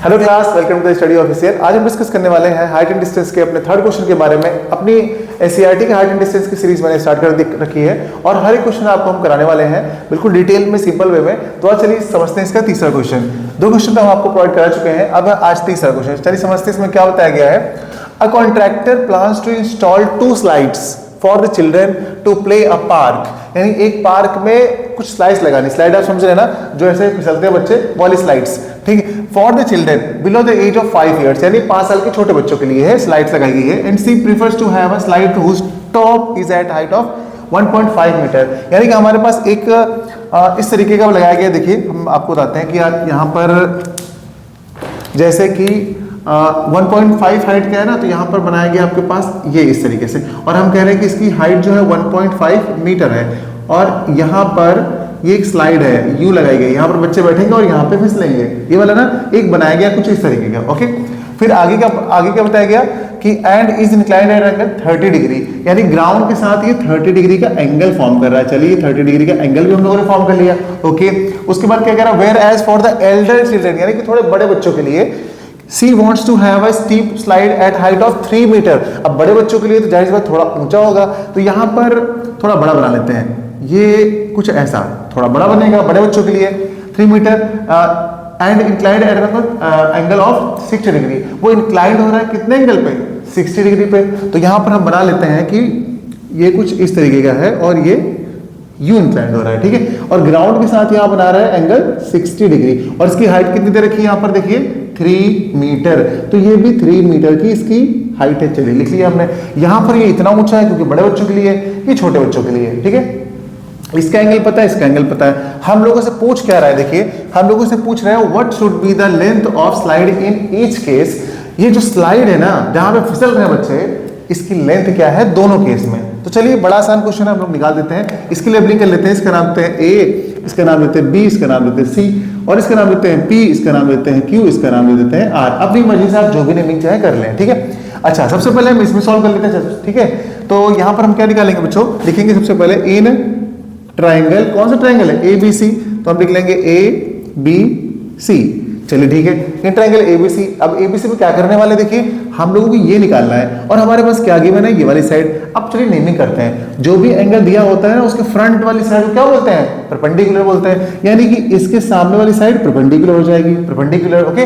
Hello class, welcome to the study official. आज हम discuss करने वाले हैं हाइट एंड डिस्टेंस के अपने थर्ड क्वेश्चन के बारे में। अपनी एनसीईआरटी के हाइट एंड डिस्टेंस की सीरीज मैंने स्टार्ट कर रखी है और हर एक क्वेश्चन आपको हम कराने वाले हैं बिल्कुल डिटेल में, सिंपल वे में। तो आज चलिए समझते हैं इसका तीसरा क्वेश्चन। दो क्वेश्चन तो हम आपको प्रोवाइड करा चुके हैं, अब आज तीसरा क्वेश्चन। चलिए समझते हैं इसमें क्या बताया गया है। A contractor plans to install 2 slides for the children to play a park, यानी एक पार्क में कुछ स्लाइड्स लगानी। स्लाइड आप समझ रहे हैं ना, जो ऐसे फिसलते हैं बच्चे वाली स्लाइड्स, ठीक है। For the children below the age of 5 years, यानी 5 साल के छोटे बच्चों के लिए है स्लाइड्स लगाई गई है। And she prefers to have a slide whose top is at height of 1.5 metre, यानी कि हमारे पास एक इस तरीके का लगाया गया। देखिए हम आपको बताते हैं कि यार यहाँ पर जैसे कि 1.5 हाइट का है ना, तो यहाँ पर बनाया गया आपके पास ये इस तरीके से, और हम कह रहे हैं कि इसकी हाइट जो है 1.5 मीटर है। और यहाँ पर ये एक स्लाइड है, यू लगाई गई, यहाँ पर बच्चे बैठेंगे और यहाँ पे फिसलेंगे। ये वाला ना एक बनाया गया कुछ इस तरीके का, ओके। फिर आगे क्या बताया गया कि and is inclined at angle 30 degree, यानी ग्राउंड के साथ ये 30 डिग्री का एंगल फॉर्म कर रहा है। चलिए 30 डिग्री का एंगल भी हम लोगों ने फॉर्म कर लिया, ओके। उसके बाद क्या कह रहा है, whereas for the elder children, यानी कि थोड़े बड़े बच्चों के लिए She wants to have a steep slide at height of 3 metre. अब बड़े बच्चों के लिए तो जाहिर सी बात थोड़ा ऊंचा होगा, तो यहाँ पर थोड़ा बड़ा बना लेते हैं। ये कुछ ऐसा थोड़ा बड़ा बनेगा बड़े बच्चों के लिए 3 metre. And inclined at angle of 60 degree, वो इंक्लाइंड हो रहा है कितने एंगल पे, 60 डिग्री पे। तो यहाँ पर हम बना लेते हैं कि ये कुछ इस तरीके का है और ये यू इंक्लाइंड हो रहा है, ठीक है। और ग्राउंड के साथ यहाँ बना रहा है एंगल 60 डिग्री, और इसकी हाइट कितनी दे रखी है यहाँ पर, देखिए 3 मीटर। तो ये भी 3 मीटर की इसकी हाइट है। चलिए लिख लिया हमने। यहाँ पर ये इतना ऊंचा है क्योंकि बड़े बच्चों के लिए, ये छोटे बच्चों के लिए, ठीक है। इसका एंगल पता है, इसका एंगल पता है। हम लोगों से पूछ क्या रहा है, देखिए हम लोगों से पूछ रहा है what should be the length of slide in each case. ये जो स्लाइड है ना, जहां पे फिसल रहे हैं बच्चे, इसकी लेंथ क्या है दोनों केस में। तो चलिए बड़ा आसान क्वेश्चन हम लोग निकाल देते हैं। इसकी लेबलिंग कर लेते हैं। इसका नाम देते हैं ए, इसका नाम देते हैं बी, इसका नाम देते हैं सी, और इसका नाम देते हैं पी, इसका नाम देते हैं क्यू, इसका नाम देते हैं आर। अपनी मर्जी से आप जो भी नेमिंग चाहे कर लें, ठीक है। अच्छा, सबसे पहले हम इसमें सॉल्व कर लेते हैं, ठीक है। तो यहाँ पर हम क्या निकालेंगे बच्चों, लिखेंगे सबसे पहले इन ट्राइंगल, कौन सा ट्राइंगल है, ए बी सी, तो हम लिख लेंगे ए बी सी। चलिए ठीक है, इन ट्राइंगल एबीसी। अब एबीसी में क्या करने वाले, देखिए हम लोगों को ये निकालना है, और हमारे पास क्या गिवन है, ये वाली साइड। अब चलिए नेमिंग करते हैं। जो भी एंगल दिया होता है ना, उसके फ्रंट वाली साइड को क्या बोलते हैं, परपेंडिकुलर बोलते हैं, यानी कि इसके सामने वाली साइड परपेंडिकुलर हो जाएगी, परपेंडिकुलर, ओके।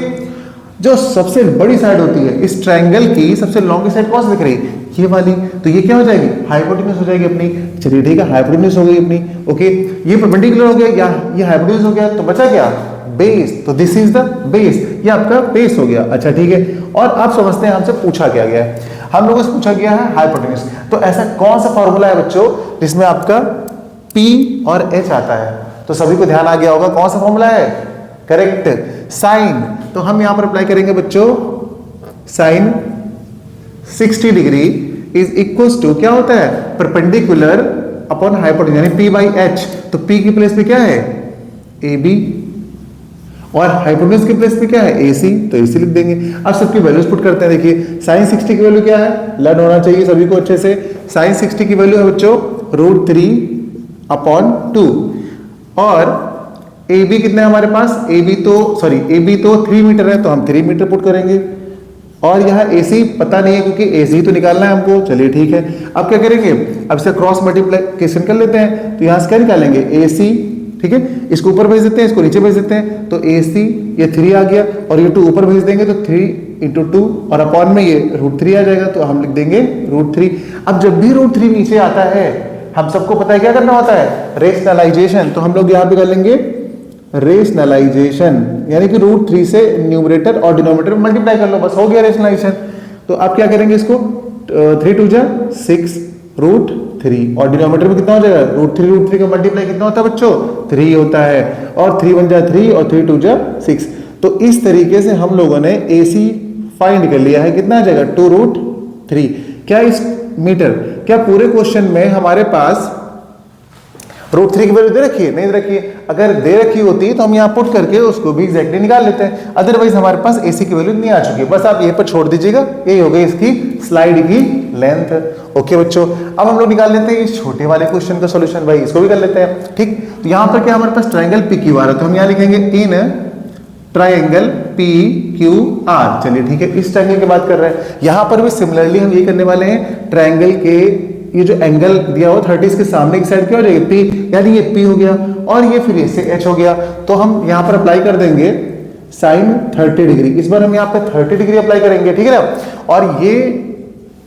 जो सबसे बड़ी साइड होती है इस ट्राइंगल की, सबसे लॉन्ग साइड कौन सी दिख रही है, ये वाली, तो ये क्या हो जाएगी, हाइपोटेन्यूज हो जाएगी अपनी। चलिए ठीक है, हाइपोटेन्यूज हो गई अपनी, ओके। ये परपेंडिकुलर हो गया या ये हाइपोटेन्यूज हो गया, तो बचा क्या, बेस। तो दिस इज द बेस, ये आपका बेस हो गया। अच्छा ठीक है, और आप समझते हैं हमसे पूछा क्या गया है। हम लोगों से पूछा गया है हाइपोटेन्यूज। तो ऐसा कौन सा फॉर्मूला है बच्चों जिसमें आपका P और H आता है, तो सभी को ध्यान आ गया होगा कौन सा फॉर्मूला है, करेक्ट, साइन। तो हम यहां पर अप्लाई करेंगे बच्चों, sine 60 degree is equals to क्या होता है, परपेंडिकुलर अपॉन हाइपोटेन्यूज, यानी P बाई H। तो P की प्लेस पे क्या है, AB, और हाइपोटेन्यूज के प्लेस पे क्या है, AC, तो AC लिख देंगे। अब सबकी वैल्यूज पुट करते हैं। देखिए साइन 60 की वैल्यू क्या है, लर्न होना चाहिए सभी को अच्छे से। साइन 60 की वैल्यू है बच्चों √3/2, और AB कितना है हमारे पास, AB तो 3 मीटर है, तो हम 3 मीटर पुट करेंगे। और यहाँ AC पता नहीं है क्योंकि AC तो निकालना है हमको। चलिए ठीक है, अब क्या करेंगे, अब इसे क्रॉस मल्टीप्लिकेशन कर लेते हैं। तो यहाँ से क्या निकालेंगे, AC, ठीक है। इसको ऊपर भेज देते हैं, इसको नीचे भेज देते हैं, तो AC ये 3 आ गया, और ये 2 ऊपर भेज देंगे तो 3 × 2, और अपॉन में ये √3 आ जाएगा, तो हम लिख देंगे √3। अब जब भी √3 नीचे आता है, हम सबको पता है क्या करना होता है, रेशनलाइजेशन। तो हम लोग यहाँ पे कर लेंगे रेशनलाइजेशन, यानी कि √3 से न्यूमरेटर और डिनोमिनेटर में मल्टीप्लाई कर लो, बस हो गया रेशनलाइजेशन। तो आप क्या करेंगे, इसको 3 × 2 = 6 √3, और डिनोमिनेटर में कितना हो जाएगा, √3 का मल्टीप्लाई कितना होता है बच्चों, 3 होता है, और 3 × 1 = 3 और 3 × 2 = 6। तो इस तरीके से हम लोगों ने AC फाइंड कर लिया है, कितना आ जाएगा, 2√3। क्या इस मीटर, क्या पूरे क्वेश्चन में हमारे पास √3 की वैल्यू दे रखी है, नहीं दे रखी है। अगर दे रखी होती तो हम यहाँ पुट करके उसको भी एग्जैक्टली निकाल लेते हैं। अदरवाइज हमारे पास AC की वैल्यू नहीं आ चुकी है, बस आप यहीं पर छोड़ दीजिएगा। यही हो गई इसकी स्लाइड की लेंथ। ओके बच्चों, अब हम लोग निकाल लेते हैं इस छोटे वाले क्वेश्चन का सॉल्यूशन, भाई इसको भी कर लेते हैं। ठीक, तो यहाँ पर क्या हमारे पास ट्राइंगल PQR है, तो हम यहाँ लिखेंगे in triangle P Q R. चलिए ठीक है, इस ट्राइंगल की बात कर रहे हैं। यहां पर भी सिमिलरली हम ये करने वाले हैं, ट्राइंगल के ये जो एंगल दिया हो 30 के सामने की साइड क्या हो जाएगी, पी, यानी ये पी हो गया और ये फिर इससे एच हो गया। तो हम यहां पर अप्लाई कर देंगे साइन 30 डिग्री। इस बार हम यहाँ पे 30 डिग्री अप्लाई करेंगे, ठीक है ना। और ये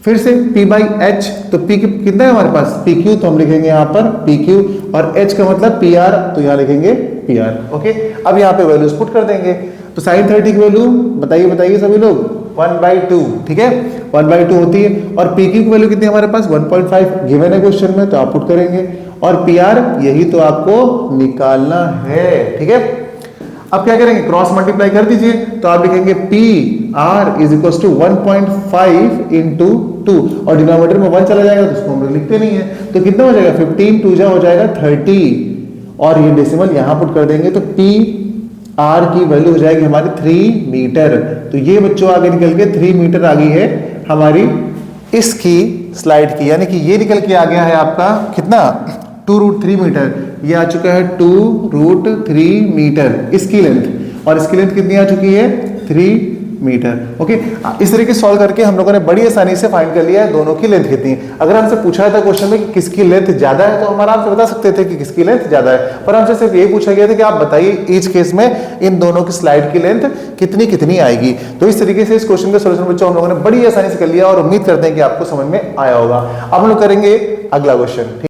फिर से P बाई एच, तो P कितना है हमारे पास, पी क्यू, तो हम लिखेंगे यहाँ पर पी क्यू, और H का मतलब पी आर, तो यहाँ लिखेंगे पी आर। ओके, अब यहाँ पे वैल्यूज पुट कर देंगे। तो साइन 30 की वैल्यू बताइए सभी लोग, 1/2, ठीक है, 1/2 होती है। और पी क्यू की वैल्यू कितनी है हमारे पास, 1.5 गिवन है क्वेश्चन में, तो आप पुट करेंगे। और पी आर यही तो आपको निकालना है, ठीक है। अब क्या करेंगे, क्रॉस मल्टीप्लाई कर दीजिए, तो आप लिखेंगे P R is equal to 1.5 into 2, और डिनोमिनेटर में 1 चला जाएगा तो उसको हम लोग लिखते नहीं है, तो कितना हो जाएगा 15 2 हो जाएगा 30, और ये डेसिमल यहां पुट कर देंगे, तो पी आर की वैल्यू हो जाएगी हमारी 3 मीटर। तो ये बच्चों आगे निकल के 3 मीटर आ गई है हमारी इसकी स्लाइड की, यानी कि ये निकल के आ गया है आपका कितना, 2√3 मीटर। ये आ चुका है 2√3 मीटर इसकी लेंथ, और इसकी लेंथ कितनी आ चुकी है, 3 मीटर। ओके, इस तरीके सॉल्व करके हम लोगों ने बड़ी आसानी से फाइंड कर लिया है दोनों की लेंथ कितनी है। अगर हमसे पूछा था क्वेश्चन में कि किसकी लेंथ ज्यादा है, तो हम आराम से बता सकते थे कि किसकी लेंथ ज्यादा है, पर हमसे सिर्फ ये पूछा गया था कि आप बताइए ईच केस में इन दोनों की स्लाइड की लेंथ कितनी कितनी आएगी। तो इस तरीके से इस क्वेश्चन का सोल्यूशन बच्चों हम लोगों ने बड़ी आसानी से कर लिया, और उम्मीद करते हैं कि आपको समझ में आया होगा। अब हम लोग करेंगे अगला क्वेश्चन।